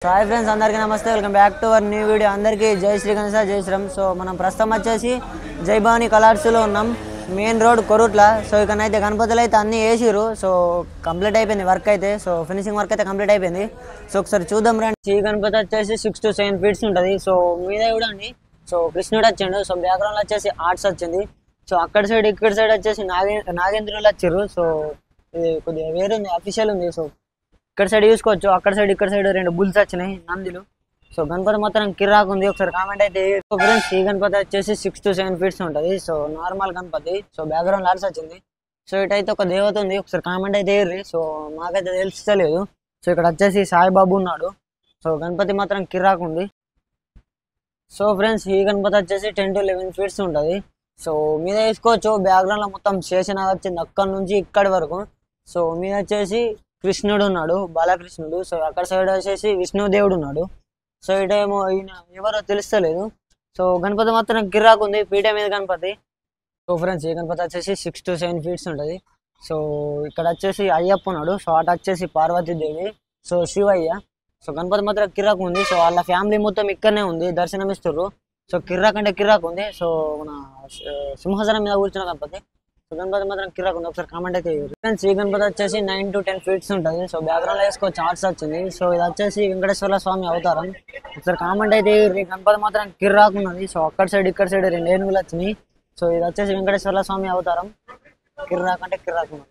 Hi friends, అందరికీ నమస్తే. Welcome back to our new video. అందరికీ జై శ్రీ గణేశ, జై శ్రీరామ్. సో మనం ప్రస్తుతం వచ్చేసి జై భవానీ కలర్స్లో ఉన్నాం, మెయిన్ రోడ్ కొరుట్ల. సో ఇక్కడైతే గణపతులు అయితే అన్నీ వేసిరు. సో కంప్లీట్ అయిపోయింది వర్క్ అయితే. సో ఫినిషింగ్ వర్క్ అయితే కంప్లీట్ అయిపోయింది. సో ఒకసారి చూద్దాం రండి. ఈ గణపతి వచ్చేసి 6 to 7 feet ఉంటుంది. సో మీద చూడండి, సో కృష్ణుడు వచ్చిండు. సో బ్యాక్గ్రౌండ్ వచ్చేసి ఆర్ట్స్ వచ్చింది. సో అక్కడ సైడ్ ఇక్కడ సైడ్ వచ్చేసి నాగేంద్రులు వచ్చారు. సో ఇది కొద్దిగా వేరే ఉంది, అఫీషియల్ ఉంది. సో ఇక్కడ సైడ్ చూసుకోవచ్చు, అక్కడ సైడ్ ఇక్కడ సైడ్ 2 బుల్స్ వచ్చినాయి, నందిలు. సో గణపతి మాత్రం కిరాక్ ఉంది. ఒకసారి కామెంట్ అయితే ఫ్రెండ్స్. ఈ గణపతి వచ్చేసి 6 to 7 feet ఉంటుంది. So normal Ganapati. So background arts వచ్చింది. సో ఇటైతే ఒక దేవత ఉంది. ఒకసారి కామెంట్ అయితే వేయర్రి. సో మాకైతే తెలుస్తలేదు. సో ఇక్కడ వచ్చేసి సాయిబాబు ఉన్నాడు. సో గణపతి మాత్రం కిరాక్ ఉంది. సో ఫ్రెండ్స్, ఈ గణపతి వచ్చేసి 10 to 11 feet ఉంటుంది. సో మీద వేసుకోవచ్చు. బ్యాక్గ్రౌండ్ లో మొత్తం శేషనాగ్ వచ్చింది అక్కడ నుంచి ఇక్కడి వరకు. సో మీద వచ్చేసి కృష్ణుడు ఉన్నాడు, బాలకృష్ణుడు. సో అక్కడ సైడ్ వచ్చేసి విష్ణుదేవుడు ఉన్నాడు. సో ఇటేమో ఈయన ఎవరో తెలుస్తలేదు. సో గణపతి మాత్రం గిరాకు ఉంది, పీఠ మీద గణపతి. సో ఫ్రెండ్స్, ఈ గణపతి వచ్చేసి 6 to 7 feet ఉంటుంది. సో ఇక్కడ వచ్చేసి అయ్యప్ప ఉన్నాడు. సో అటు వచ్చేసి పార్వతీదేవి, సో శివయ్య. సో గణపతి మాత్రం కిరాకు ఉంది. సో వాళ్ళ ఫ్యామిలీ మొత్తం ఇక్కడనే ఉంది, దర్శనం ఇస్తారు. సో కిరాక్ అంటే కిరాక్ ఉంది. సో మన సింహాసనం మీద కూర్చున్న గణపతి. సో గణపతి మాత్రం కిరాక్ ఉంది. ఒకసారి కామెంట్ అయితే ఫ్రెండ్స్. ఈ గణపతి వచ్చేసి 9 to 10 feet ఉంటుంది. సో బ్యాక్గ్రౌండ్ లో వేసుకోవచ్చు, ఆర్ట్స్ వచ్చింది. సో ఇది వచ్చేసి వెంకటేశ్వర స్వామి అవతారం. ఒకసారి కామెంట్ అయితే గణపతి మాత్రం కిరాక్ ఉన్నది. సో అక్కడ సైడ్ ఇక్కడ సైడ్ 2 ఏనుగులు వచ్చినాయి. సో ఇది వచ్చేసి వెంకటేశ్వర స్వామి అవతారం. కిరాక్ అంటే కిరాక్ ఉన్నది.